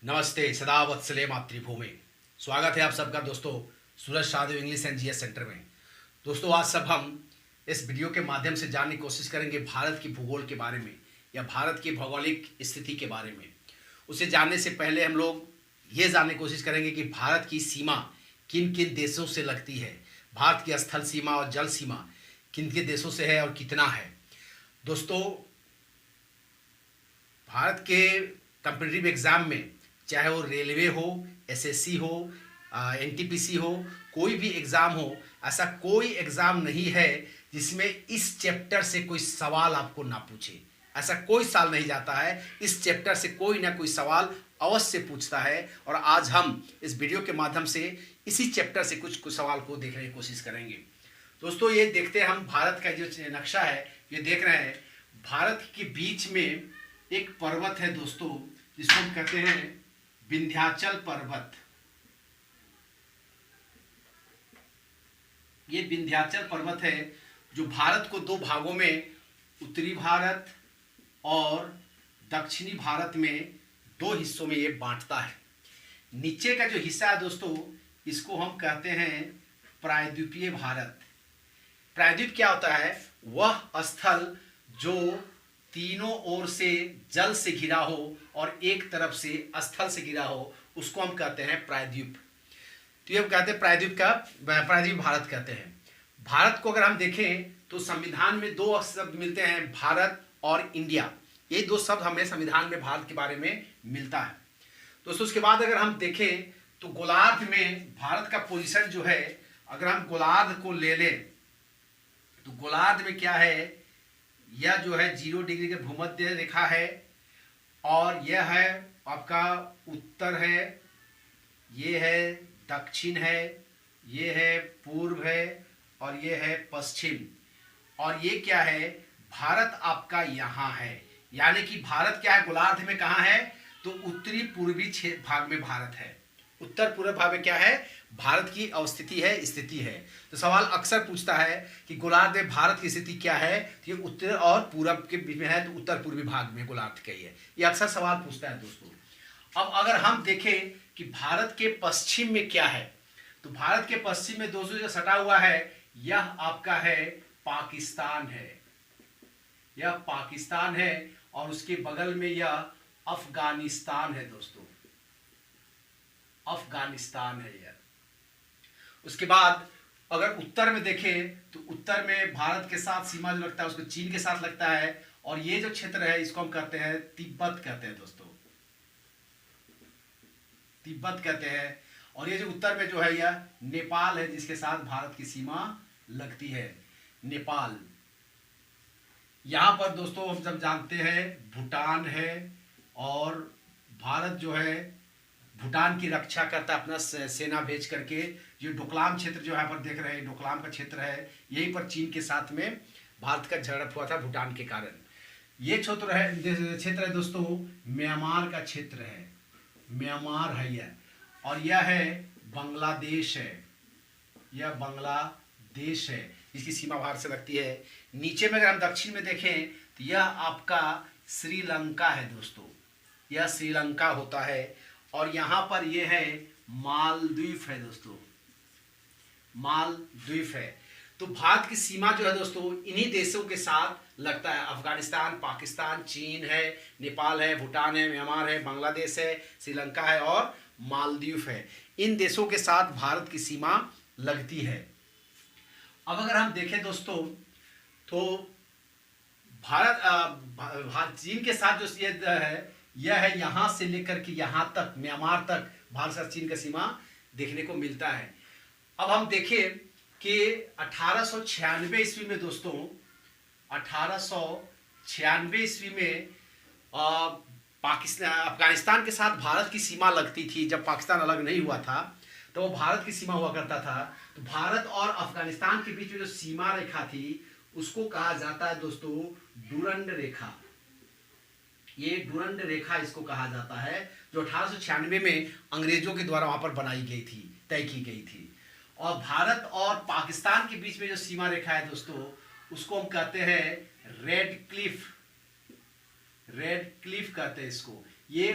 नमस्ते, सदा वत्सले मातृभूमि। स्वागत है आप सबका दोस्तों Suraj Shahdeo English and GS centre में। दोस्तों आज सब हम इस वीडियो के माध्यम से जानने की कोशिश करेंगे भारत की भूगोल के बारे में या भारत की भौगोलिक स्थिति के बारे में। उसे जानने से पहले हम लोग ये जानने की कोशिश करेंगे कि भारत की सीमा किन किन देशों से लगती है, भारत की स्थल सीमा और जल सीमा किन किन देशों से है और कितना है। दोस्तों भारत के कॉम्पिटिटिव एग्ज़ाम में चाहे वो रेलवे हो, एसएससी हो, एनटीपीसी हो, कोई भी एग्ज़ाम हो, ऐसा कोई एग्ज़ाम नहीं है जिसमें इस चैप्टर से कोई सवाल आपको ना पूछे। ऐसा कोई साल नहीं जाता है, इस चैप्टर से कोई ना कोई सवाल अवश्य पूछता है। और आज हम इस वीडियो के माध्यम से इसी चैप्टर से कुछ सवाल को देखने की कोशिश करेंगे। दोस्तों ये देखते हैं हम भारत का जो नक्शा है, ये देख रहे हैं भारत के बीच में एक पर्वत है दोस्तों, जिसको हम कहते हैं विंध्याचल पर्वत। ये विंध्याचल पर्वत है जो भारत को दो भागों में, उत्तरी भारत और दक्षिणी भारत में दो हिस्सों में ये बांटता है। नीचे का जो हिस्सा है दोस्तों, इसको हम कहते हैं प्रायद्वीपीय भारत। प्रायद्वीप क्या होता है? वह स्थल जो तीनों ओर से जल से घिरा हो और एक तरफ से स्थल से घिरा हो, उसको हम कहते हैं प्रायद्वीप। तो ये हम कहते हैं प्रायद्वीप भारत कहते हैं। भारत को अगर हम देखें तो संविधान में दो शब्द मिलते हैं, भारत और इंडिया। ये दो शब्द हमें संविधान में भारत के बारे में मिलता है दोस्तों। उसके बाद अगर हम देखें तो गोलार्ध में भारत का पोजीशन जो है, अगर हम गोलार्ध को ले लें तो गोलार्ध में क्या है, यह जो है 0 डिग्री के भूमध्य रेखा है और यह है आपका उत्तर है, ये है दक्षिण है, ये है पूर्व है और ये है पश्चिम। और ये क्या है, भारत आपका यहाँ है। यानी कि भारत क्या है, गोलार्ध में कहाँ है? तो उत्तरी पूर्वी भाग में भारत है। उत्तर पूर्व भाग में क्या है? भारत की अवस्थिति है, स्थिति है। तो सवाल अक्सर पूछता है कि गोलार्ध में भारत की स्थिति क्या है? तो ये उत्तर और पूरब के बीच में है, तो उत्तर पूर्वी भाग में गोलार्ध का ही है। ये अक्सर सवाल पूछता है दोस्तों। अब अगर हम देखें कि भारत के पश्चिम में क्या है, तो भारत के पश्चिम में दोस्तों जो सटा हुआ है, यह आपका है पाकिस्तान है। यह पाकिस्तान है और उसके बगल में यह अफगानिस्तान है दोस्तों, अफगानिस्तान है यह। उसके बाद अगर उत्तर में देखें तो उत्तर में भारत के साथ सीमा जो लगता है उसको चीन के साथ लगता है, और ये जो क्षेत्र है इसको हम कहते हैं तिब्बत कहते हैं दोस्तों, तिब्बत कहते हैं। और ये जो उत्तर में जो है यह नेपाल है, जिसके साथ भारत की सीमा लगती है, नेपाल। यहां पर दोस्तों हम सब जानते हैं भूटान है, और भारत जो है भूटान की रक्षा करता है अपना सेना भेज करके। ये डोकलाम क्षेत्र जो यहाँ पर देख रहे हैं, डोकलाम का क्षेत्र है, यहीं पर चीन के साथ में भारत का झड़प हुआ था भूटान के कारण। ये क्षेत्र है दोस्तों म्यांमार का क्षेत्र है, म्यांमार है यह। और यह है बांग्लादेश है, यह बांग्लादेश है, इसकी सीमा भारत से लगती है। नीचे में अगर हम दक्षिण में देखें तो यह आपका श्रीलंका है दोस्तों, यह श्रीलंका होता है। और यहाँ पर यह है मालदीव है दोस्तों, मालदीव है। तो भारत की सीमा जो है दोस्तों इन्हीं देशों के साथ लगता है। अफगानिस्तान, पाकिस्तान, चीन है, नेपाल है, भूटान है, म्यांमार है, बांग्लादेश है, श्रीलंका है और मालदीव है। इन देशों के साथ भारत की सीमा लगती है। अब अगर हम देखें दोस्तों तो भारत चीन के साथ जो ये है, यह है यहाँ से लेकर के यहाँ तक, म्यांमार तक भारत और चीन का सीमा देखने को मिलता है। अब हम देखें कि 1896 ईस्वी में दोस्तों, 1896 ईस्वी में पाकिस्तान अफगानिस्तान के साथ भारत की सीमा लगती थी। जब पाकिस्तान अलग नहीं हुआ था तो वो भारत की सीमा हुआ करता था। तो भारत और अफगानिस्तान के बीच में जो सीमा रेखा थी उसको कहा जाता है दोस्तों डुरंड रेखा। ये डुरंड रेखा इसको कहा जाता है, जो 1896 में अंग्रेजों के द्वारा वहां पर बनाई गई थी, तय की गई थी। और भारत और पाकिस्तान के बीच में जो सीमा रेखा है दोस्तों, उसको हम कहते हैं रेड क्लिफ, रेड क्लिफ कहते हैं इसको। ये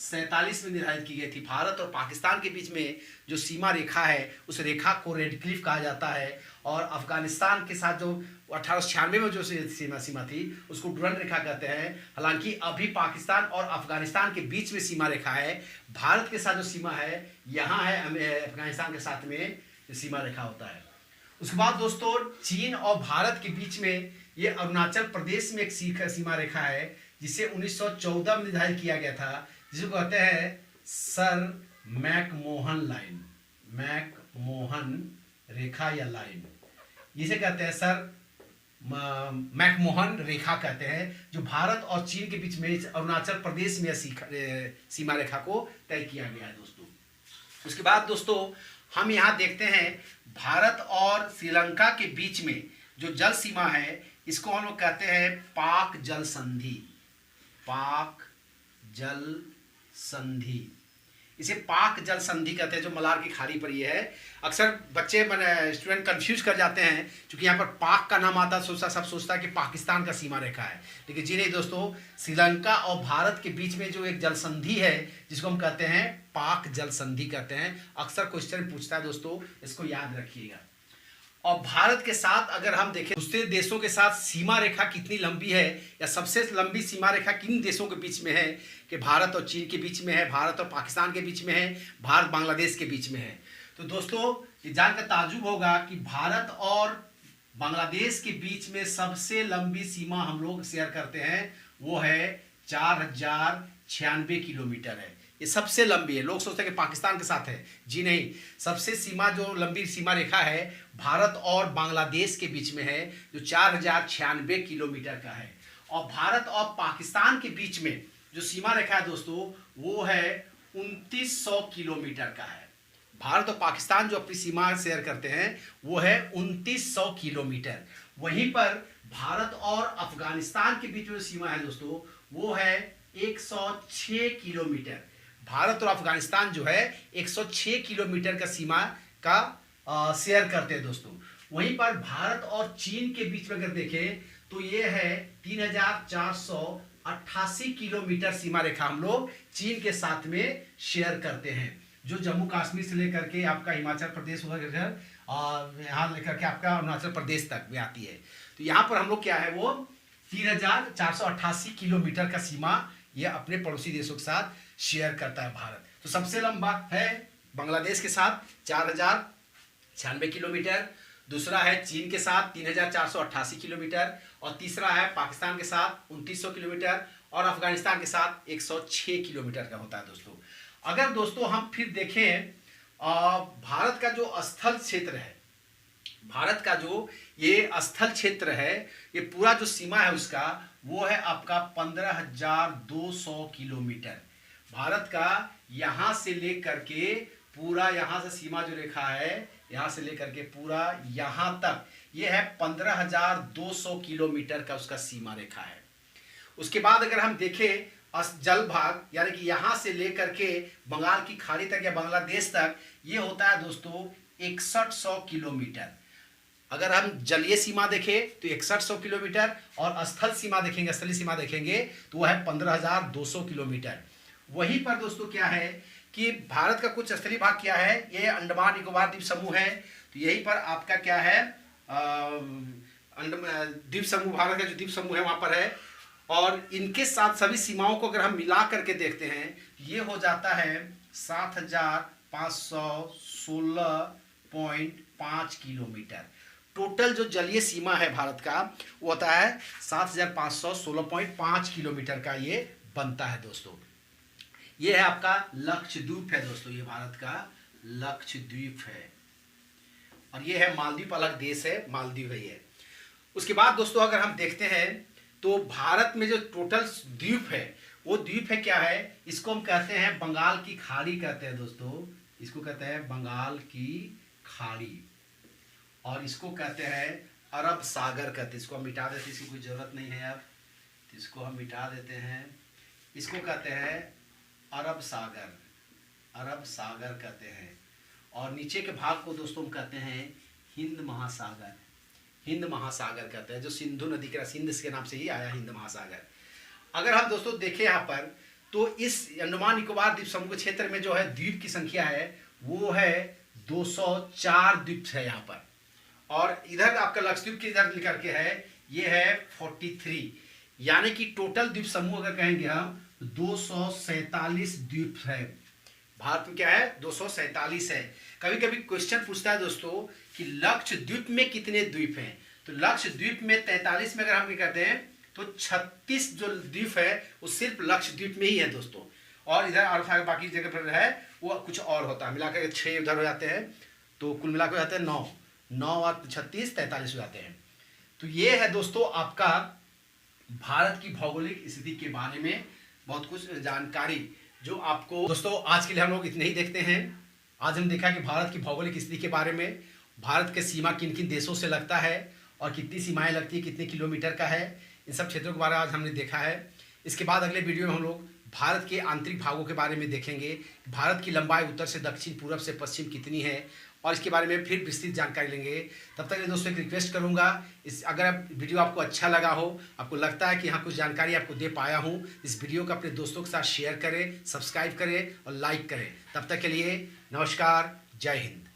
1947 में निर्धारित की गई थी। भारत और पाकिस्तान के बीच में जो सीमा रेखा है उस रेखा को रेड क्लिफ कहा जाता है। और अफगानिस्तान के साथ जो 1896 में जो सीमा थी उसको डुरंड रेखा कहते हैं। हालांकि अभी पाकिस्तान और अफगानिस्तान के बीच में सीमा रेखा है। भारत के साथ जो सीमा है यहाँ है, अफगानिस्तान के साथ में सीमा रेखा होता है। उसके बाद दोस्तों चीन और भारत के बीच में ये अरुणाचल प्रदेश में एक सीमा रेखा है जिसे 1914 में निर्धारित किया गया था, जिसको कहते हैं सर मैकमोहन लाइन, मैकमोहन रेखा या लाइन, जिसे कहते हैं सर मैकमोहन रेखा कहते हैं, जो भारत और चीन के बीच में अरुणाचल प्रदेश में सीमा रेखा को तय किया गया है दोस्तों। उसके बाद दोस्तों हम यहाँ देखते हैं भारत और श्रीलंका के बीच में जो जल सीमा है इसको हम लोग कहते हैं पाक जल संधि, पाक जल संधि, इसे पाक जल संधि कहते हैं, जो मलार की खाड़ी पर ये है। अक्सर बच्चे स्टूडेंट कंफ्यूज कर जाते हैं क्योंकि यहाँ पर पाक का नाम आता है, सब सोचता है कि पाकिस्तान का सीमा रेखा है, लेकिन जी नहीं दोस्तों, श्रीलंका और भारत के बीच में जो एक जल संधि है जिसको हम कहते हैं पाक जल संधि कहते हैं। अक्सर क्वेश्चन पूछता है दोस्तों, इसको याद रखिएगा। और भारत के साथ अगर हम देखें दूसरे देशों के साथ सीमा रेखा कितनी लंबी है या सबसे लंबी सीमा रेखा किन देशों के बीच में है, कि भारत और चीन के बीच में है, भारत और पाकिस्तान के बीच में है, भारत बांग्लादेश के बीच में है। तो दोस्तों ये जानकर ताज्जुब होगा कि भारत और बांग्लादेश के बीच में सबसे लंबी सीमा हम लोग शेयर करते हैं वो है 4096 किलोमीटर है। ये सबसे लंबी है। लोग सोचते हैं कि पाकिस्तान के साथ है, जी नहीं, सबसे जो लंबी सीमा रेखा है भारत और बांग्लादेश के बीच में है, जो 4096 किलोमीटर का है। और भारत और पाकिस्तान के बीच में जो सीमा रेखा है दोस्तों वो है 2900 किलोमीटर का है। भारत और पाकिस्तान जो अपनी सीमा शेयर करते हैं वो है 2900 किलोमीटर। वहीं पर भारत और अफगानिस्तान के बीच में जो सीमा है दोस्तों वो है 106 किलोमीटर। भारत और अफगानिस्तान जो है 106 किलोमीटर का सीमा का शेयर करते हैं दोस्तों। वहीं पर भारत और चीन के बीच में अगर देखें तो ये है 3488 किलोमीटर सीमा रेखा हम लोग चीन के साथ में शेयर करते हैं, जो जम्मू कश्मीर से लेकर के आपका हिमाचल प्रदेश वगैरह और यहाँ लेकर के आपका अरुणाचल प्रदेश तक में आती है। तो यहाँ पर हम लोग क्या है वो 3488 किलोमीटर का सीमा ये अपने पड़ोसी देशों के साथ शेयर करता है भारत। तो सबसे लंबा है बांग्लादेश के साथ 4096 किलोमीटर, दूसरा है चीन के साथ 3488 किलोमीटर, और तीसरा है पाकिस्तान के साथ 2900 किलोमीटर, और अफगानिस्तान के साथ 106 किलोमीटर का होता है दोस्तों। अगर दोस्तों हम फिर देखें भारत का जो स्थल क्षेत्र है, भारत का जो ये स्थल क्षेत्र है, ये पूरा जो सीमा है उसका वो है आपका 15,200 किलोमीटर। भारत का यहाँ से लेकर के पूरा, यहाँ से सीमा जो रेखा है यहाँ से लेकर के पूरा यहाँ तक ये है 15,200 किलोमीटर का उसका सीमा रेखा है। उसके बाद अगर हम देखें जल भाग, यानी कि यहाँ से लेकर के बंगाल की खाड़ी तक या बांग्लादेश तक, ये होता है दोस्तों 6100 किलोमीटर। अगर हम जलीय सीमा देखें तो 6100 किलोमीटर, और स्थल सीमा देखेंगे, स्थलीय सीमा देखेंगे तो वह है 15,200 किलोमीटर। वहीं पर दोस्तों क्या है कि भारत का कुछ स्थलीय भाग क्या है, ये अंडमान निकोबार द्वीप समूह है। तो यहीं पर आपका क्या है द्वीप समूह, भारत का जो द्वीप समूह है वहां पर है, और इनके साथ सभी सीमाओं को अगर हम मिला करके देखते हैं ये हो जाता है 7516.5 किलोमीटर। टोटल जो जलीय सीमा है भारत का वो होता है 7516.5 किलोमीटर का ये बनता है दोस्तों। ये है आपका लक्षद्वीप है दोस्तों, ये भारत का लक्षद्वीप है, और ये है मालदीव, अलग देश है, मालदीव है ये। उसके बाद दोस्तों अगर हम देखते हैं तो भारत में जो टोटल द्वीप है वो द्वीप है क्या है, इसको हम कहते हैं बंगाल की खाड़ी कहते हैं दोस्तों, इसको कहते हैं बंगाल की खाड़ी, और इसको कहते हैं अरब सागर कहते हैं। इसको हम मिटा देते हैं, इसकी कोई ज़रूरत नहीं है अब, इसको हम मिटा देते हैं। इसको कहते हैं अरब सागर, अरब सागर कहते हैं। और नीचे के भाग को दोस्तों हम कहते हैं हिंद महासागर, हिंद महासागर कहते हैं, जो सिंधु नदी के सिंध के नाम से ही आया हिंद महासागर। अगर हम दोस्तों देखें यहाँ पर तो इस अंडमान निकोबार द्वीप समूह के क्षेत्र में जो है द्वीप की संख्या है वो है 204 द्वीप है यहाँ पर। और इधर आपका लक्षद्वीप की इधर निकल के है ये है 43, यानी कि टोटल द्वीप समूह अगर कहेंगे हम 247 द्वीप है। भारत में क्या है 247 है। कभी कभी क्वेश्चन पूछता है दोस्तों कि लक्षद्वीप में कितने द्वीप हैं, तो लक्षद्वीप में 43 में अगर हम क्या करते हैं तो 36 जो द्वीप है वो सिर्फ लक्षद्वीप में ही है दोस्तों, और इधर और बाकी जगह पर है वो कुछ और होता है, मिलाकर 6 उधर हो जाते हैं, तो कुल मिलाकर हो जाते हैं 9 और 36 43 हो जाते हैं। तो ये है दोस्तों आपका भारत की भौगोलिक स्थिति के बारे में बहुत कुछ जानकारी जो आपको दोस्तों आज के लिए हम लोग इतने ही देखते हैं। आज हम देखा कि भारत की भौगोलिक स्थिति के बारे में, भारत के सीमा किन किन देशों से लगता है और कितनी सीमाएं लगती है, कितने किलोमीटर का है, इन सब क्षेत्रों के बारे में आज हमने देखा है। इसके बाद अगले वीडियो में हम लोग भारत के आंतरिक भागों के बारे में देखेंगे, भारत की लंबाई उत्तर से दक्षिण, पूर्व से पश्चिम कितनी है, और इसके बारे में फिर विस्तृत जानकारी लेंगे। तब तक दोस्तों एक रिक्वेस्ट करूंगा, अगर वीडियो आपको अच्छा लगा हो, आपको लगता है कि यहाँ कुछ जानकारी आपको दे पाया हूँ, इस वीडियो को अपने दोस्तों के साथ शेयर करें, सब्सक्राइब करें और लाइक करें। तब तक के लिए नमस्कार, जय हिंद।